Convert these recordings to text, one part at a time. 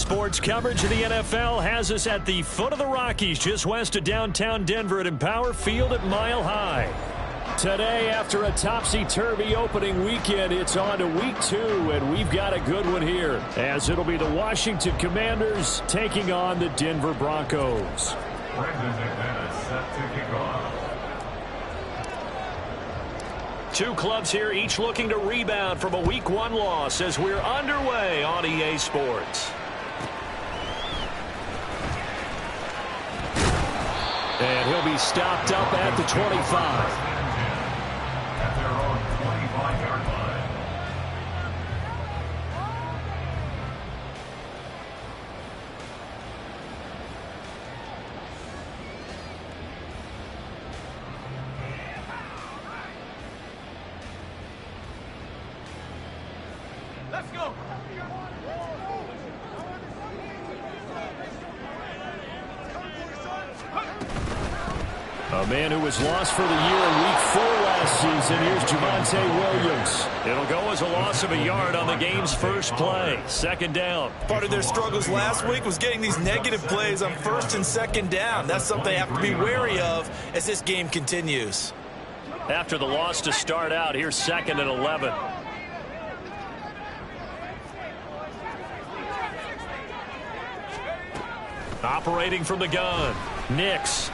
Sports coverage of the NFL has us at the foot of the Rockies, just west of downtown Denver at Empower Field at Mile High. Today, after a topsy-turvy opening weekend, it's on to week 2, and we've got a good one here, as it'll be the Washington Commanders taking on the Denver Broncos. Two clubs here, each looking to rebound from a Week 1 loss as we're underway on EA Sports. And he'll be stopped up at the 25. At their own 25-yard line. Let's go. A man who was lost for the year in Week 4 last season. Here's Javonte Williams. It'll go as a loss of a yard on the game's first play. Second down. Part of their struggles last week was getting these negative plays on first and second down. That's something they have to be wary of as this game continues. After the loss to start out, here's 2nd and 11. Operating from the gun, Nix.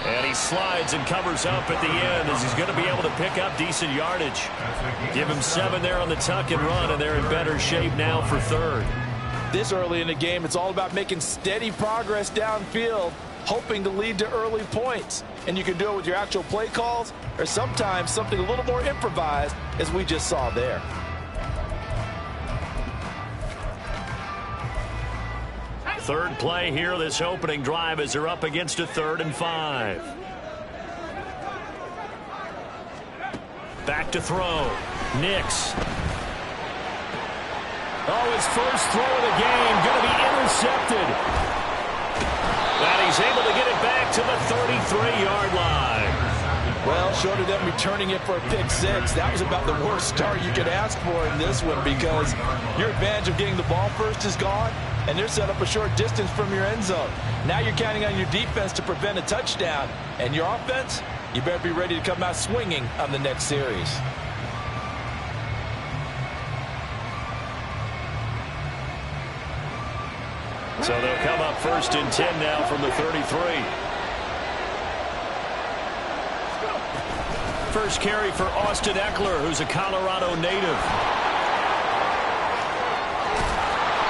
And he slides and covers up at the end as he's going to be able to pick up decent yardage. Give him 7 there on the tuck and run, and they're in better shape now for third. This early in the game, it's all about making steady progress downfield, hoping to lead to early points. And you can do it with your actual play calls or sometimes something a little more improvised, as we just saw there. Third play here, this opening drive, as they're up against a 3rd and 5. Back to throw. Nix. Oh, his first throw of the game going to be intercepted. And he's able to get it back to the 33-yard line. Well, short of them returning it for a pick 6, that was about the worst start you could ask for in this one, because your advantage of getting the ball first is gone, and they're set up a short distance from your end zone. Now you're counting on your defense to prevent a touchdown, and your offense, you better be ready to come out swinging on the next series. So they'll come up 1st and 10 now from the 33. First carry for Austin Eckler, who's a Colorado native.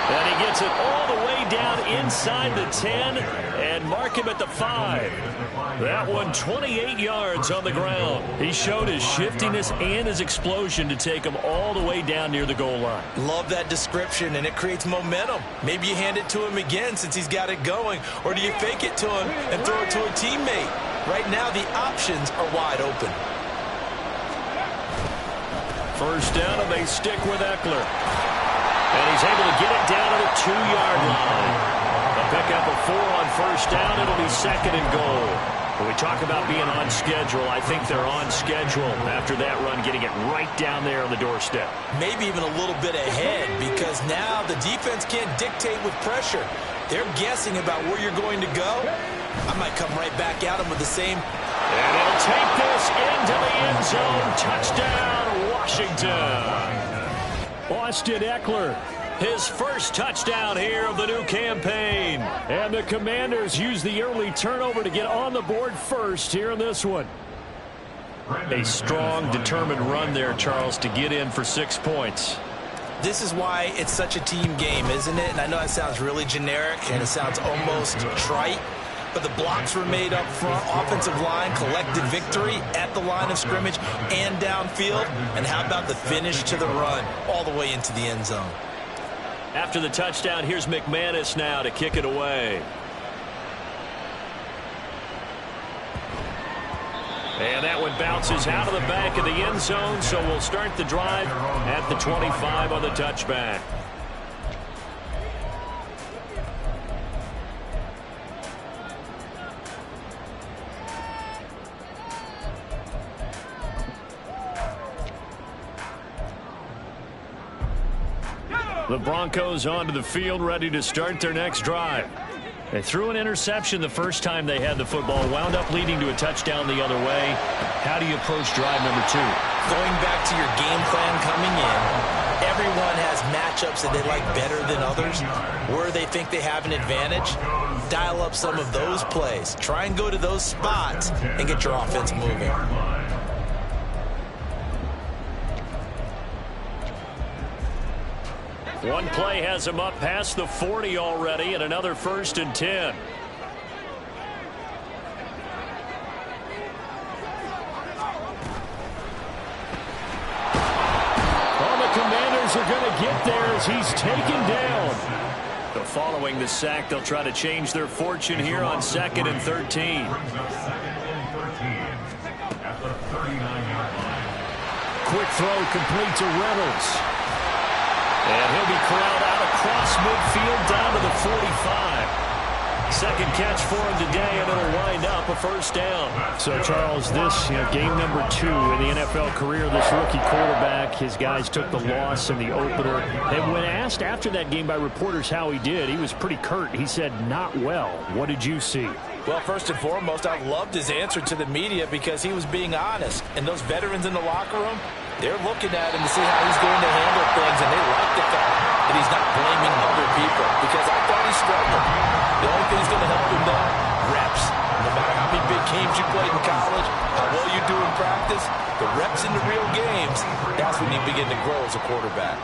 And he gets it all the way down inside the 10 and mark him at the 5. That one 28 yards on the ground. He showed his shiftiness and his explosion to take him all the way down near the goal line. Love that description, and it creates momentum. Maybe you hand it to him again since he's got it going, or do you fake it to him and throw it to a teammate? Right now the options are wide open. First down, and they stick with Eckler. And he's able to get it down to the 2-yard line. A pickup of 4 on first down. It'll be 2nd and goal. When we talk about being on schedule, I think they're on schedule after that run, getting it right down there on the doorstep. Maybe even a little bit ahead, because now the defense can't dictate with pressure. They're guessing about where you're going to go. I might come right back at them with the same. And he'll take this into the end zone. Touchdown, Washington. Austin Eckler, his first touchdown here of the new campaign. And the Commanders use the early turnover to get on the board first here in this one. A strong, determined run there, Charles, to get in for 6 points. This is why it's such a team game, isn't it? And I know that sounds really generic and it sounds almost trite, but the blocks were made up front, offensive line, collective victory at the line of scrimmage and downfield. And how about the finish to the run all the way into the end zone? After the touchdown, here's McManus now to kick it away. And that one bounces out of the back of the end zone, so we'll start the drive at the 25 on the touchback. The Broncos onto the field, ready to start their next drive. They threw an interception the first time they had the football, wound up leading to a touchdown the other way. How do you approach drive number 2? Going back to your game plan coming in, everyone has matchups that they like better than others, where they think they have an advantage. Dial up some of those plays. Try and go to those spots and get your offense moving. One play has him up past the 40 already, and another 1st and 10. Oh, the Commanders are going to get there as he's taken down. So following the sack, they'll try to change their fortune here on 2nd and 13. Quick throw complete to Reynolds. And he'll be corralled out across midfield down to the 45. Second catch for him today, and it'll wind up a 1st down. So, Charles, this game number 2 in the NFL career, this rookie quarterback, his guys took the loss in the opener. And when asked after that game by reporters how he did, he was pretty curt. He said, not well. What did you see? Well, first and foremost, I loved his answer to the media because he was being honest. And those veterans in the locker room, they're looking at him to see how he's going to handle things, and they like the fact that he's not blaming other people, because I thought he struggled. The only thing that's going to help him, though, reps. No matter how many big games you played in college, how well you do in practice, the reps in the real games, that's when you begin to grow as a quarterback.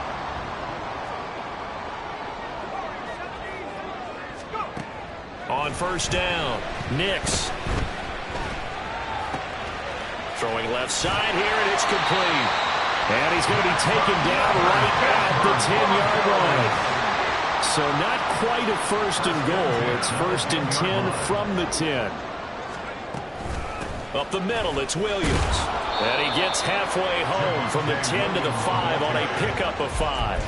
On 1st down, Nix. Throwing left side here, and it's complete. And he's going to be taken down right at the 10-yard line. So not quite a 1st and goal. It's 1st and 10 from the 10. Up the middle, it's Williams. And he gets halfway home from the 10 to the 5 on a pickup of 5.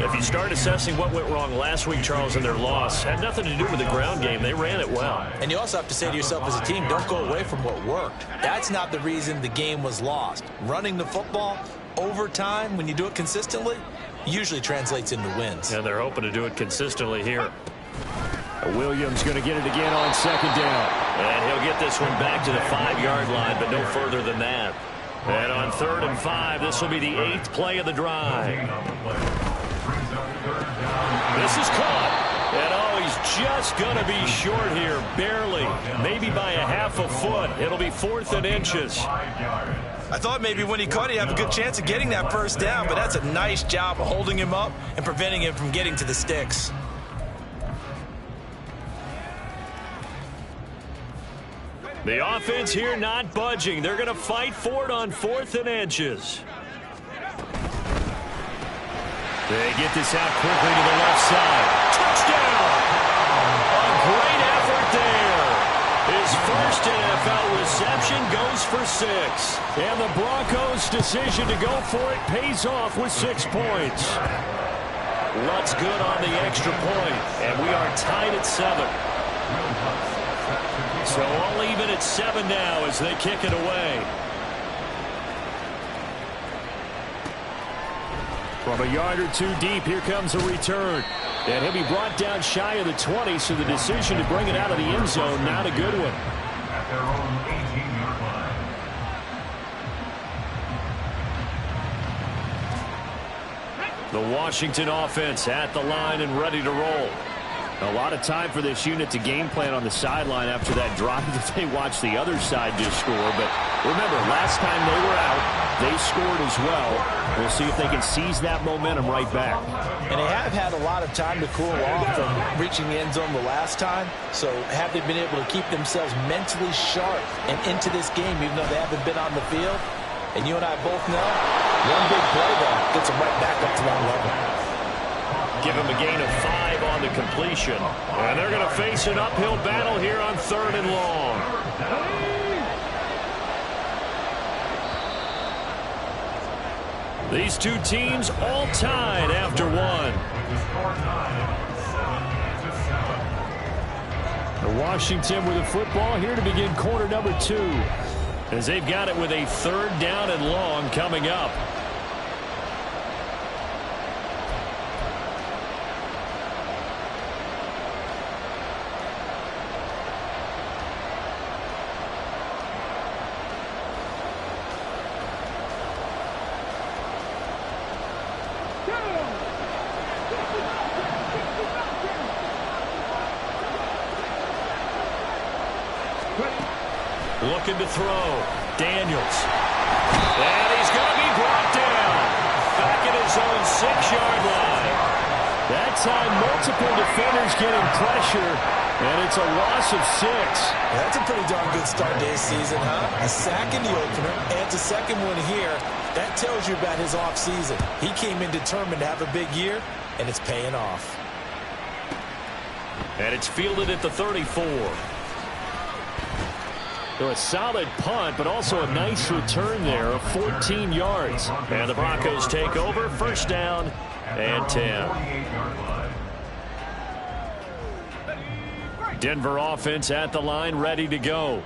If you start assessing what went wrong last week, Charles, in their loss, had nothing to do with the ground game. They ran it well. And you also have to say to yourself as a team, don't go away from what worked. That's not the reason the game was lost. Running the football over time, when you do it consistently, usually translates into wins. And they're hoping to do it consistently here. Williams going to get it again on 2nd down. And he'll get this one back to the 5-yard line, but no further than that. And on 3rd and 5, this will be the 8th play of the drive. This is caught. And oh, he's just going to be short here, barely. Maybe by a half a foot. It'll be 4th and inches. I thought maybe when he caught, he'd have a good chance of getting that 1st down, but that's a nice job of holding him up and preventing him from getting to the sticks. The offense here not budging. They're going to fight for it on 4th and inches. They get this out quickly to the left side. Touchdown! A great effort there. His first NFL reception goes for 6. And the Broncos' decision to go for it pays off with 6 points. Lutz good on the extra point. And we are tied at 7. So all even at 7 now as they kick it away. From a yard or 2 deep, here comes a return. And he'll be brought down shy of the 20, so the decision to bring it out of the end zone, not a good one. At their own 18-yard line. The Washington offense at the line and ready to roll. A lot of time for this unit to game plan on the sideline after that drive that they watched the other side just score. But remember, last time they were out, they scored as well. We'll see if they can seize that momentum right back. And they have had a lot of time to cool off from reaching the end zone the last time. So have they been able to keep themselves mentally sharp and into this game, even though they haven't been on the field? And you and I both know, one big play, though, gets them right back up to that level. Give him a gain of 5 on the completion. And they're going to face an uphill battle here on 3rd and long. These two teams all tied after 1. The Washington with the football here to begin quarter number 2. As they've got it with a 3rd down and long coming up. Looking to throw. Daniels. And he's going to be brought down. Back at his own 6-yard line. That time, multiple defenders getting pressure, and it's a loss of 6. That's a pretty darn good start to his season, huh? A sack in the opener, and it's a second one here. That tells you about his offseason. He came in determined to have a big year, and it's paying off. And it's fielded at the 34. So a solid punt, but also a nice return there of 14 yards. And the Broncos take over, first down and 10. Denver offense at the line, ready to go.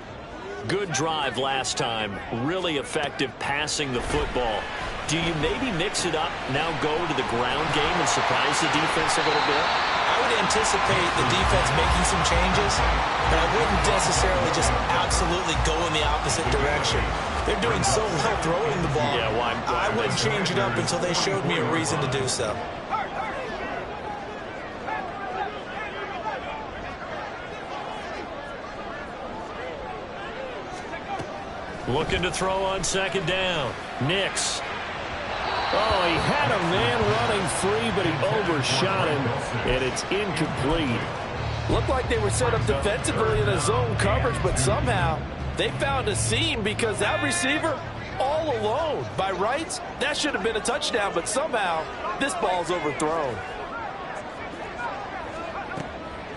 Good drive last time. Really effective passing the football. Do you maybe mix it up, now go to the ground game and surprise the defense a little bit? I would anticipate the defense making some changes, but I wouldn't necessarily just absolutely go in the opposite direction. They're doing so well throwing the ball. Yeah, well, I wouldn't change it up until they showed me a reason to do so. Looking to throw on second down. Nix. Oh, he had a man running free, but he overshot him, and it's incomplete. Looked like they were set up defensively in a zone coverage, but somehow they found a seam because that receiver all alone. By rights, that should have been a touchdown, but somehow this ball's overthrown.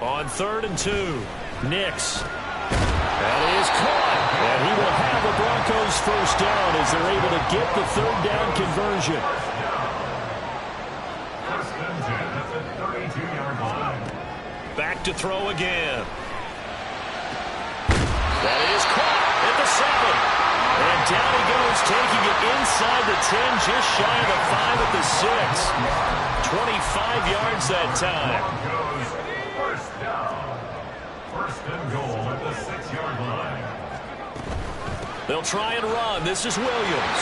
On 3rd and 2, Nix. That is caught, and he will have the Broncos first down as they're able to get the 3rd down conversion. Back to throw again. That is caught at the 7. And down he goes, taking it inside the 10, just shy of the 5 at the 6. 25 yards that time. First down. First and goal at the 6-yard line. They'll try and run. This is Williams.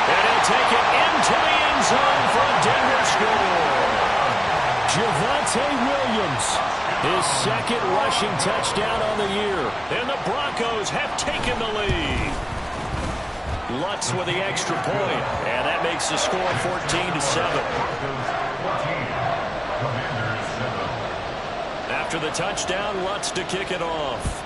And he'll take it into the end zone for a Denver score. Javonte Williams, his 2nd rushing touchdown on the year. And the Broncos have taken the lead. Lutz with the extra point. And that makes the score 14-7. After the touchdown, Lutz to kick it off.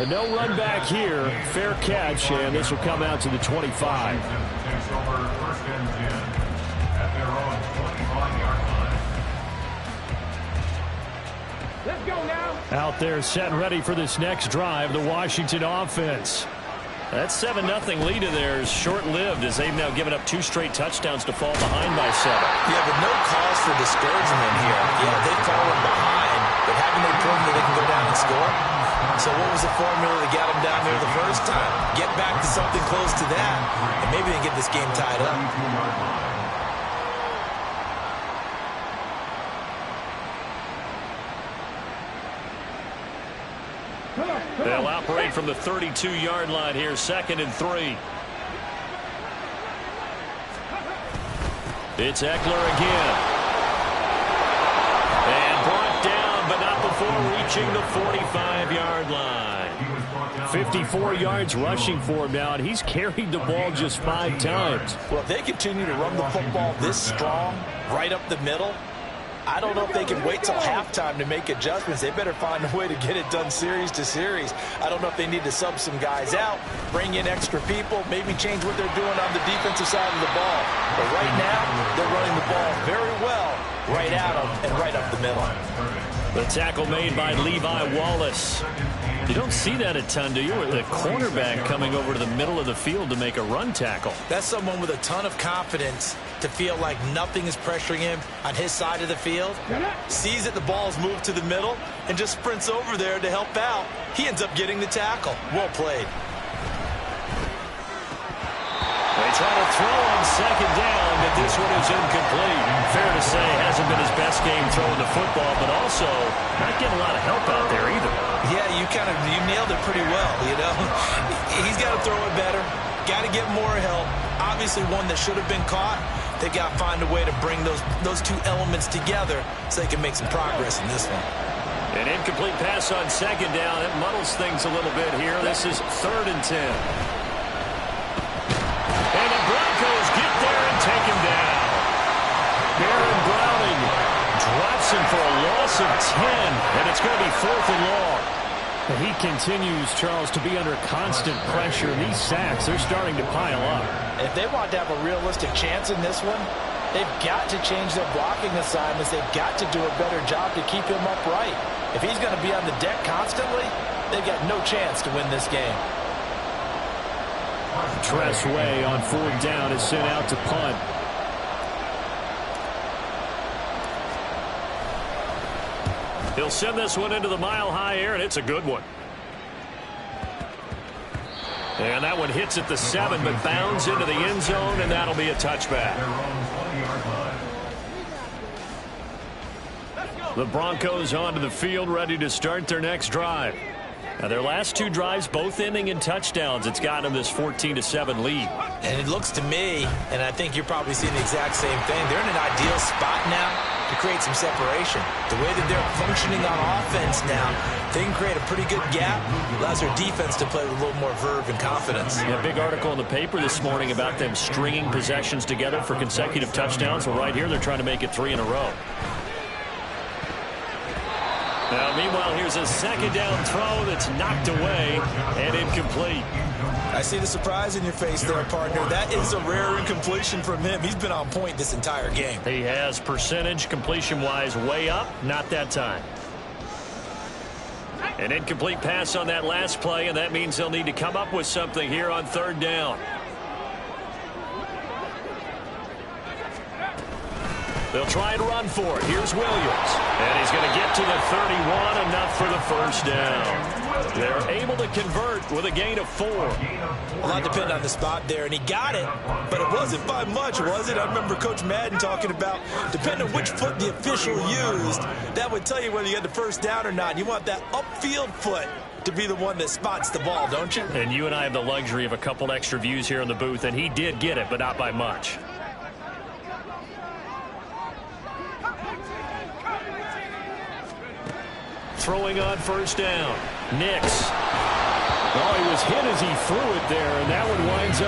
And no run back here. Fair catch, and this will come out to the 25. Takes over first and 10 at their own 25-yard line. Let's go now. Out there set and ready for this next drive, the Washington offense. That 7-0 lead of theirs short-lived as they've now given up 2 straight touchdowns to fall behind by 7. Yeah, but no cause for discouragement here. Yeah, they've fallen behind, but haven't they proven that they can go down and score? So what was the formula that got them down there the first time? Get back to something close to that, and maybe they can get this game tied up. They'll operate from the 32-yard line here, 2nd and 3. It's Eckler again. And brought down, but not before reaching the 45-yard line. 54 yards rushing for him now, and he's carried the ball just 5 times. Well, if they continue to run the football this strong, right up the middle, I don't know if they can wait till halftime to make adjustments. They better find a way to get it done series to series. I don't know if they need to sub some guys out, bring in extra people, maybe change what they're doing on the defensive side of the ball. But right now, they're running the ball very well right at them and right up the middle. The tackle made by Levi Wallace. You don't see that a ton, do you? With the cornerback coming over to the middle of the field to make a run tackle. That's someone with a ton of confidence to feel like nothing is pressuring him on his side of the field. Sees that the ball's moved to the middle and just sprints over there to help out. He ends up getting the tackle. Well played. They try to throw on second down, but this one is incomplete. Fair to say, hasn't been his best game throwing the football, but also not getting a lot of help out there either. Yeah, you nailed it pretty well, you know. He's got to throw it better. got to get more help. Obviously one that should have been caught. They got to find a way to bring those two elements together so they can make some progress in this one. An incomplete pass on second down. It muddles things a little bit here. This is 3rd and 10. And the Broncos get there and take him down. Baron Browning drops him for a loss of 10, and it's going to be 4th and long. He continues, Charles, to be under constant pressure. These sacks, they're starting to pile up. If they want to have a realistic chance in this one, they've got to change their blocking assignments. They've got to do a better job to keep him upright. If he's going to be on the deck constantly, they've got no chance to win this game. Tressway on 4th down is sent out to punt. He'll send this one into the mile-high air, and it's a good one. And that one hits at the 7, but bounds into the end zone, and that'll be a touchback. The Broncos onto the field, ready to start their next drive. Now, their last 2 drives, both ending in touchdowns. It's got them this 14-7 lead. And it looks to me, and I think you're probably seeing the exact same thing, they're in an ideal spot now to create some separation. The way that they're functioning on offense now, they can create a pretty good gap. Allows their defense to play with a little more verve and confidence. Yeah, big article in the paper this morning about them stringing possessions together for consecutive touchdowns. Well, right here, they're trying to make it 3 in a row. Now, meanwhile, here's a 2nd down throw that's knocked away and incomplete. I see the surprise in your face there, partner. That is a rare incompletion from him. He's been on point this entire game. He has percentage completion-wise way up, not that time. An incomplete pass on that last play, and that means they'll need to come up with something here on 3rd down. They'll try and run for it. Here's Williams. And he's going to get to the 31, enough for the 1st down. They're able to convert with a gain of 4. A lot depended on the spot there, and he got it, but it wasn't by much, was it? I remember Coach Madden talking about, depending on which foot the official used, that would tell you whether you had the 1st down or not. You want that upfield foot to be the one that spots the ball, don't you? And you and I have the luxury of a couple extra views here in the booth, and he did get it, but not by much. Throwing on 1st down. Nix. Oh, he was hit as he threw it there, and that one winds up